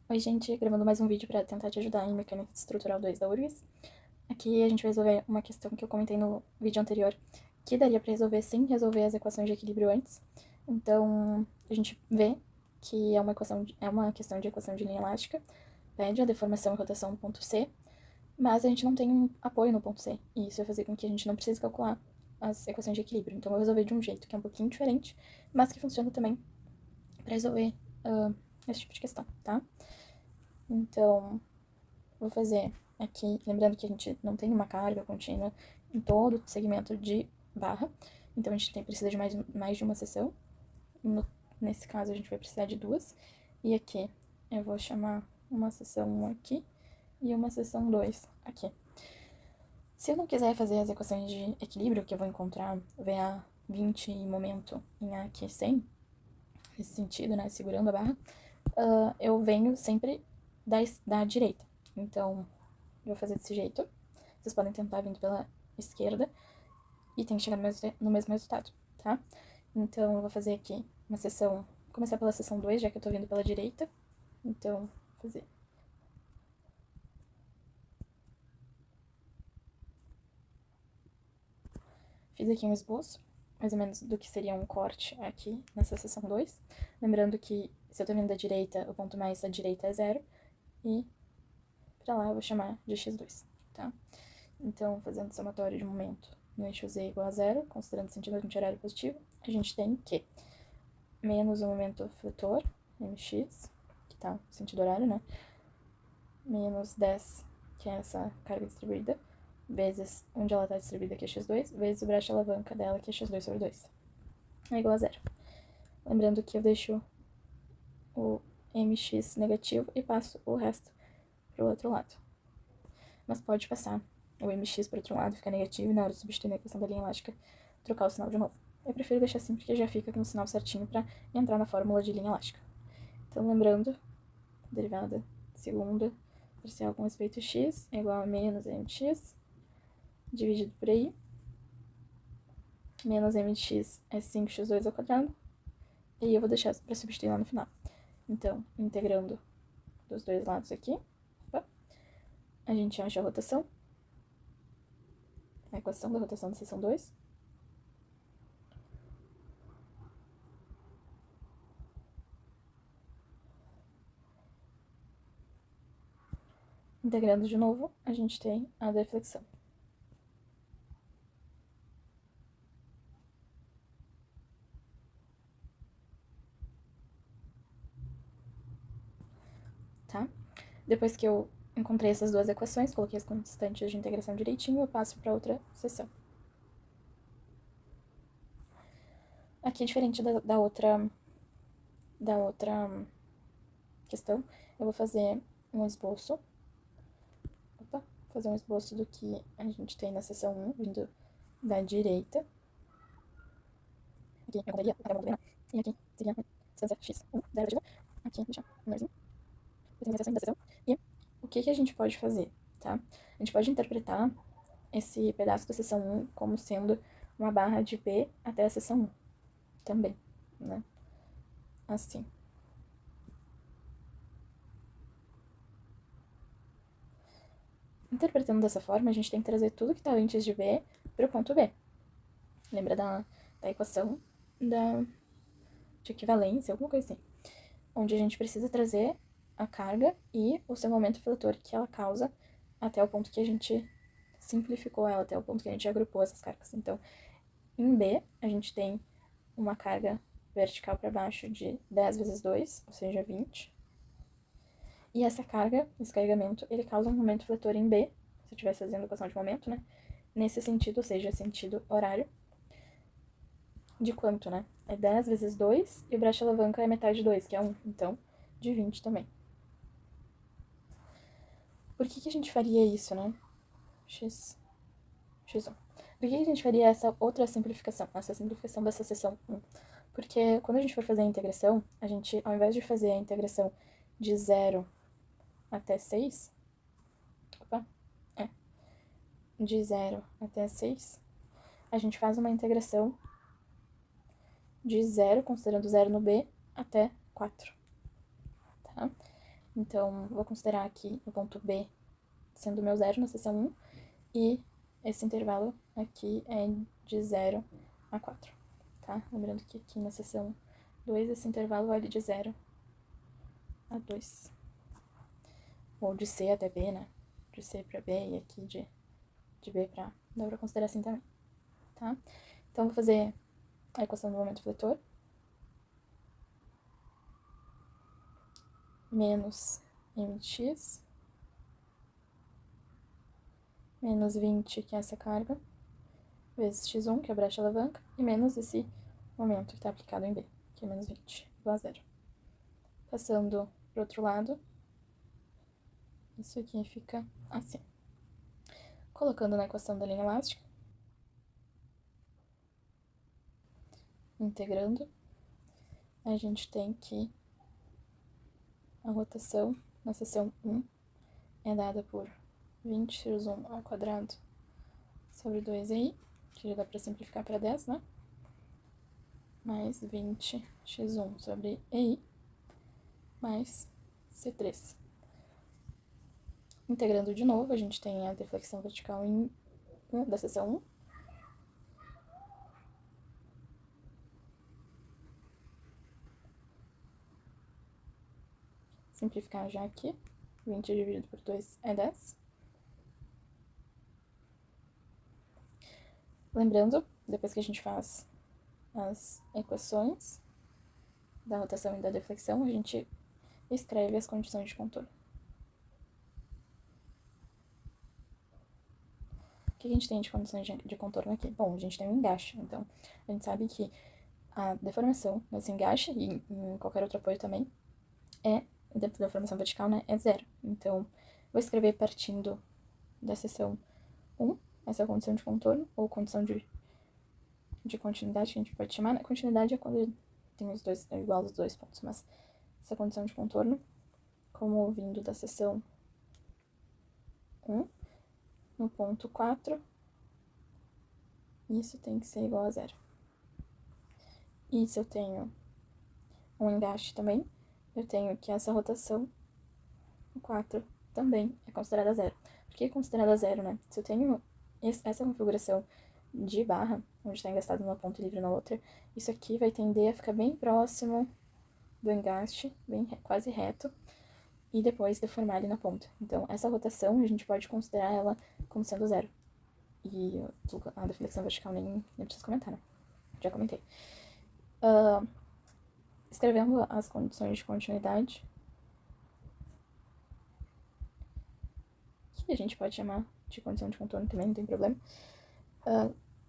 Oi, gente, gravando mais um vídeo para tentar te ajudar em Mecânica Estrutural 2 da URGS. Aqui a gente vai resolver uma questão que eu comentei no vídeo anterior, que daria para resolver sem resolver as equações de equilíbrio antes. Então, a gente vê que é uma questão de equação de linha elástica, pede a deformação e rotação no ponto C, mas a gente não tem um apoio no ponto C, e isso vai fazer com que a gente não precise calcular as equações de equilíbrio. Então, eu vou resolver de um jeito que é um pouquinho diferente, mas que funciona também para resolver esse tipo de questão, tá? Então, vou fazer aqui, lembrando que a gente não tem uma carga contínua em todo o segmento de barra, então a gente precisa de mais de uma seção. Nesse caso, a gente vai precisar de duas. E aqui eu vou chamar uma seção 1 aqui e uma seção 2 aqui. Se eu não quiser fazer as equações de equilíbrio, que eu vou encontrar VA 20 e momento em A aqui 100, nesse sentido, né, segurando a barra, eu venho sempre da direita. Então, eu vou fazer desse jeito. Vocês podem tentar vindo pela esquerda e tem que chegar no mesmo resultado, tá? Então, eu vou fazer aqui uma seção, começar pela seção 2, já que eu tô vindo pela direita. Então, vou fazer. Fiz aqui um esboço, mais ou menos do que seria um corte aqui nessa seção 2. Lembrando que se eu tô vindo da direita, o ponto mais da direita é 0. E pra lá eu vou chamar de x2, tá? Então, fazendo o somatório de momento no eixo z igual a 0, considerando o sentido anti-horário positivo, a gente tem que menos o momento fletor, mx, que tá no sentido horário, né? Menos 10, que é essa carga distribuída, vezes onde ela tá distribuída, que é x2, vezes o braço de alavanca dela, que é x2 sobre 2. É igual a 0. Lembrando que eu deixo o mx negativo e passo o resto pro outro lado. Mas pode passar o mx para outro lado, fica negativo, e na hora de substituir na equação da linha elástica, trocar o sinal de novo. Eu prefiro deixar assim, porque já fica com o sinal certinho para entrar na fórmula de linha elástica. Então, lembrando, derivada segunda parcial com respeito a x é igual a menos mx, dividido por i, menos mx é 5x2 ao quadrado, e eu vou deixar para substituir lá no final. Então, integrando dos dois lados aqui, a gente acha a rotação, a equação da rotação da seção 2. Integrando de novo, a gente tem a deflexão. Tá? Depois que eu encontrei essas duas equações, coloquei as constantes de integração direitinho, eu passo para outra seção. Aqui, diferente da outra questão, eu vou fazer um esboço. Fazer um esboço do que a gente tem na seção 1, vindo da direita. Aqui eu encontraria a tabela e aqui seria a distância x1 da relativa. Aqui deixa um númerozinho. Determinação da seção. E o que a gente pode fazer, tá? A gente pode interpretar esse pedaço da seção 1 como sendo uma barra de B até a seção 1 também, né? Assim. Interpretando dessa forma, a gente tem que trazer tudo que está antes de B para o ponto B. Lembra da equação de equivalência, alguma coisa assim. Onde a gente precisa trazer a carga e o seu momento fletor que ela causa até o ponto que a gente simplificou ela, até o ponto que a gente agrupou essas cargas. Então, em B, a gente tem uma carga vertical para baixo de 10 vezes 2, ou seja, 20. E essa carga, esse carregamento, ele causa um momento fletor em B, se eu estivesse fazendo equação de momento, né? Nesse sentido, ou seja, sentido horário. De quanto, né? É 10 vezes 2, e o braço de alavanca é metade de 2, que é 1. Então, de 20 também. Por que a gente faria isso, né? X1. Por que a gente faria essa outra simplificação? Essa simplificação dessa seção 1? Porque quando a gente for fazer a integração, a gente, ao invés de fazer a integração de 0 até 6, de 0 até 6, a gente faz uma integração de 0, considerando 0 no B, até 4, tá? Então, vou considerar aqui o ponto B sendo o meu zero na seção 1, e esse intervalo aqui é de 0 a 4, tá? Lembrando que aqui na seção 2, esse intervalo vale de 0 a 2. Ou de C até B, né? De C para B e aqui de B para A. Dá pra considerar assim também, tá? Então, vou fazer a equação do momento fletor. Menos mx menos 20, que é essa carga, vezes x1, que é a brecha alavanca, e menos esse momento que está aplicado em B, que é menos 20, igual a zero. Passando para o outro lado, isso aqui fica assim. Colocando na equação da linha elástica, integrando, a gente tem que a rotação na seção 1 é dada por 20x1 ao quadrado sobre 2i, que já dá para simplificar para 10, né? Mais 20x1 sobre ei, mais C3. Integrando de novo, a gente tem a deflexão vertical da seção 1. Simplificar já aqui. 20 dividido por 2 é 10. Lembrando, depois que a gente faz as equações da rotação e da deflexão, a gente escreve as condições de contorno. O que a gente tem de condições de contorno aqui? Bom, a gente tem um engaste, então a gente sabe que a deformação nesse engaste, e em qualquer outro apoio também, da deformação vertical, né, é zero. Então, vou escrever partindo da seção 1, essa é a condição de contorno, ou condição de continuidade, que a gente pode chamar, né? Continuidade é quando tem os dois, é igual aos dois pontos, mas essa condição de contorno, como vindo da seção 1, no ponto 4, isso tem que ser igual a zero. E se eu tenho um engaste também, eu tenho que essa rotação, 4, também é considerada zero. Por que é considerada zero, né? Se eu tenho essa configuração de barra, onde está engastado numa ponta e livre na outra, isso aqui vai tender a ficar bem próximo do engaste, bem quase reto, e depois deformar ali na ponta. Então, essa rotação, a gente pode considerar ela como sendo zero. E a deflexão vertical nem preciso comentar, né? Já comentei. Escrevendo as condições de continuidade, que a gente pode chamar de condição de contorno também, não tem problema,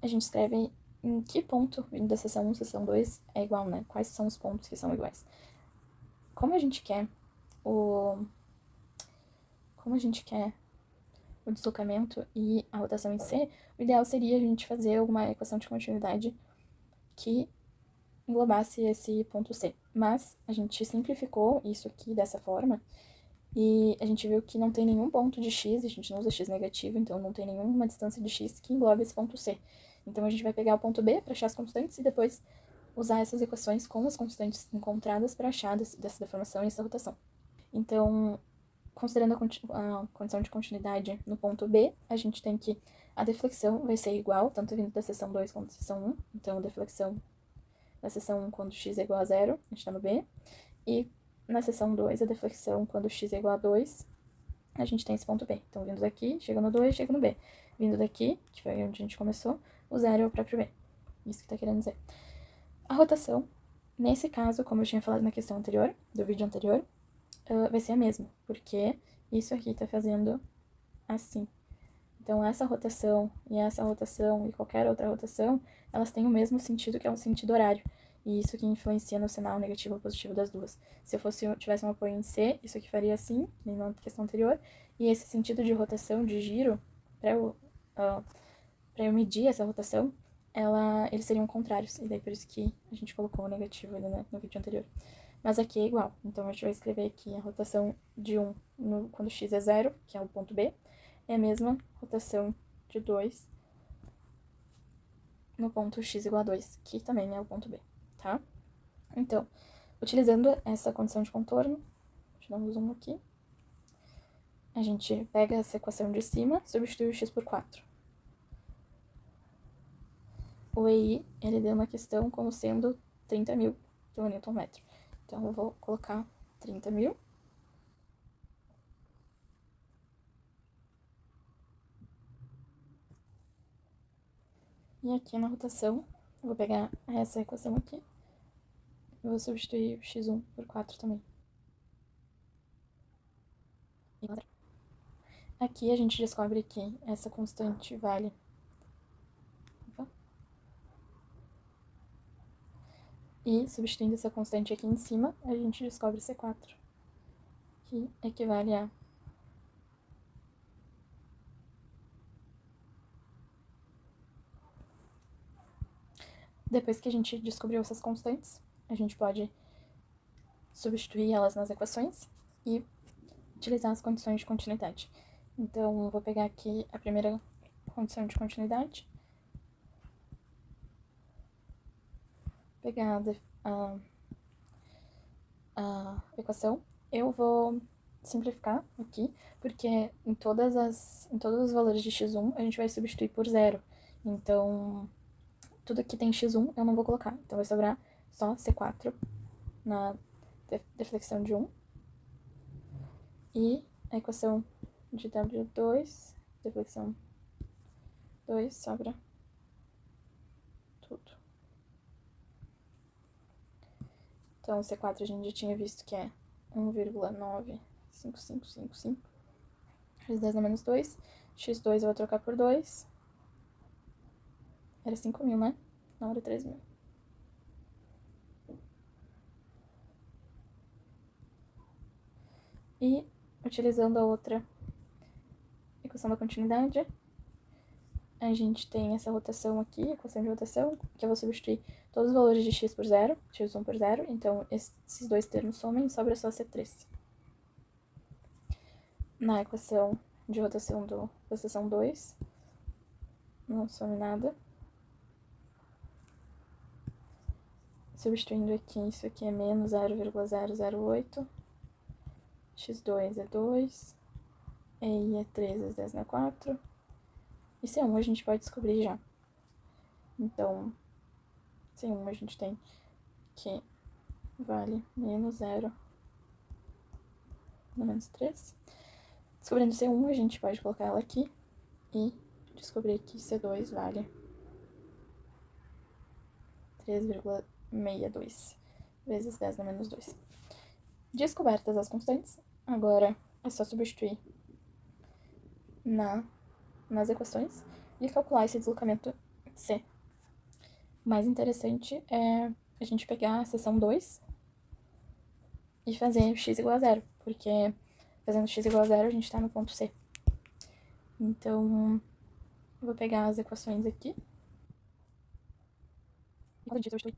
a gente escreve em que ponto, vindo da seção 1, seção 2, é igual, né? Quais são os pontos que são iguais. Como a gente quer o deslocamento e a rotação em C, o ideal seria a gente fazer uma equação de continuidade que englobasse esse ponto C. Mas a gente simplificou isso aqui dessa forma e a gente viu que não tem nenhum ponto de x, a gente não usa x negativo, então não tem nenhuma distância de x que englobe esse ponto C. Então a gente vai pegar o ponto B para achar as constantes e depois usar essas equações com as constantes encontradas para achar dessa deformação e essa rotação. Então, considerando a condição de continuidade no ponto B, a gente tem que a deflexão vai ser igual, tanto vindo da seção 2 quanto da seção 1. Então, a deflexão na seção 1, quando x é igual a 0, a gente está no B. E na seção 2, a deflexão, quando x é igual a 2, a gente tem esse ponto B. Então, vindo daqui, chega no 2, chega no B. Vindo daqui, que foi onde a gente começou, o 0 é o próprio B. Isso que está querendo dizer. A rotação, nesse caso, como eu tinha falado na questão anterior, do vídeo anterior, vai ser a mesma, porque isso aqui tá fazendo assim. Então, essa rotação e qualquer outra rotação, elas têm o mesmo sentido, que é um sentido horário. E isso que influencia no sinal negativo ou positivo das duas. Se eu tivesse um apoio em C, isso aqui faria assim, nem na questão anterior. E esse sentido de rotação, de giro, para eu medir essa rotação, eles seriam contrários. E daí por isso que a gente colocou o negativo ali no vídeo anterior. Mas aqui é igual. Então, a gente vai escrever aqui a rotação de 1 quando x é 0, que é o ponto B, é a mesma rotação de 2 no ponto x igual a 2, que também é o ponto B, tá? Então, utilizando essa condição de contorno, Deixa eu dar um zoom aqui. A gente pega essa equação de cima, substitui o x por 4. O EI, ele deu na questão como sendo 30.000 kN. Então, eu vou colocar 30.000. E aqui na rotação, eu vou pegar essa equação aqui. Eu vou substituir o x1 por 4 também. Aqui a gente descobre que essa constante vale... Opa. E substituindo essa constante aqui em cima, a gente descobre C4, que equivale a... Depois que a gente descobriu essas constantes, a gente pode substituir elas nas equações e utilizar as condições de continuidade. Então, vou pegar aqui a primeira condição de continuidade, pegar a equação. Eu vou simplificar aqui, porque em todos os valores de x1 a gente vai substituir por 0. Então, tudo que tem x1 eu não vou colocar. Então, vai sobrar só C4 na deflexão de 1. E a equação de W2, deflexão 2, sobra tudo. Então, C4 a gente já tinha visto que é 1,95555. x10 a menos 2. x2 eu vou trocar por 2. Era 5.000, né? Não, era 3.000. E, utilizando a outra equação da continuidade, a gente tem essa rotação aqui, equação de rotação, que eu vou substituir todos os valores de x por 0, x1 por 0, então esses dois termos somem e sobra só C3. Na equação de rotação do rotação 2, não some nada. Substituindo aqui, isso aqui é menos 0,008, x2 é 2, EI é 3 vezes 10 na 4, e C1 a gente pode descobrir já. Então, C1 a gente tem que vale menos 0 na menos 3. Descobrindo C1, a gente pode colocar ela aqui e descobrir que C2 vale 3,62 vezes 10 na menos 2. Descobertas as constantes, agora é só substituir nas equações e calcular esse deslocamento C. O mais interessante é a gente pegar a seção 2 e fazer x igual a 0, porque fazendo x igual a 0 a gente tá no ponto C. Então, eu vou pegar as equações aqui. E quando a gente substitui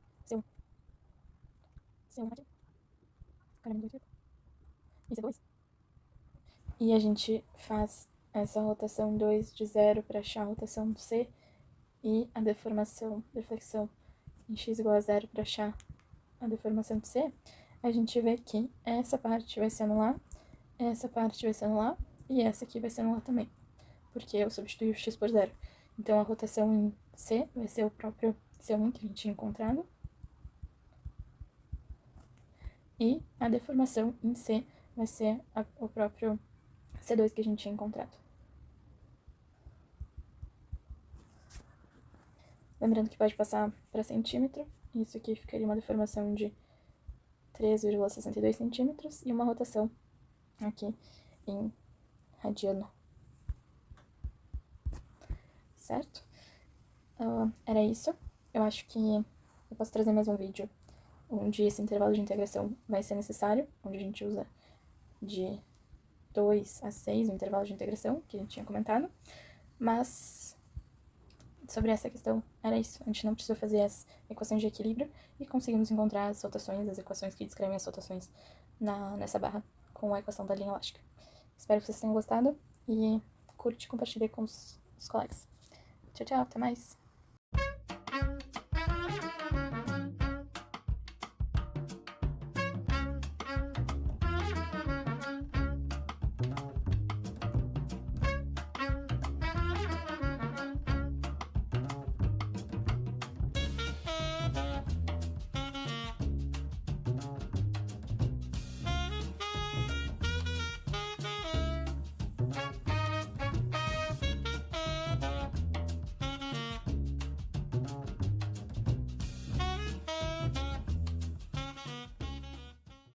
C1 aqui, e C2, e a gente faz essa rotação 2 de 0 para achar a rotação do C e a deflexão em x igual a 0 para achar a deformação de C, a gente vê que essa parte vai se anular, essa parte vai se anular e essa aqui vai se anular também, porque eu substituí o x por 0. Então, a rotação em C vai ser o próprio C1 que a gente tinha encontrado. E a deformação em C vai ser o próprio C2 que a gente tinha encontrado. Lembrando que pode passar para centímetro. Isso aqui ficaria uma deformação de 3,62 centímetros e uma rotação aqui em radiano. Certo? Era isso. Eu acho que eu posso trazer mais um vídeo onde esse intervalo de integração vai ser necessário, onde a gente usa de 2 a 6 o intervalo de integração, que a gente tinha comentado. Mas sobre essa questão era isso. A gente não precisou fazer as equações de equilíbrio e conseguimos encontrar as rotações, as equações que descrevem as rotações nessa barra com a equação da linha elástica. Espero que vocês tenham gostado e curte e compartilhe com os colegas. Tchau, tchau, até mais!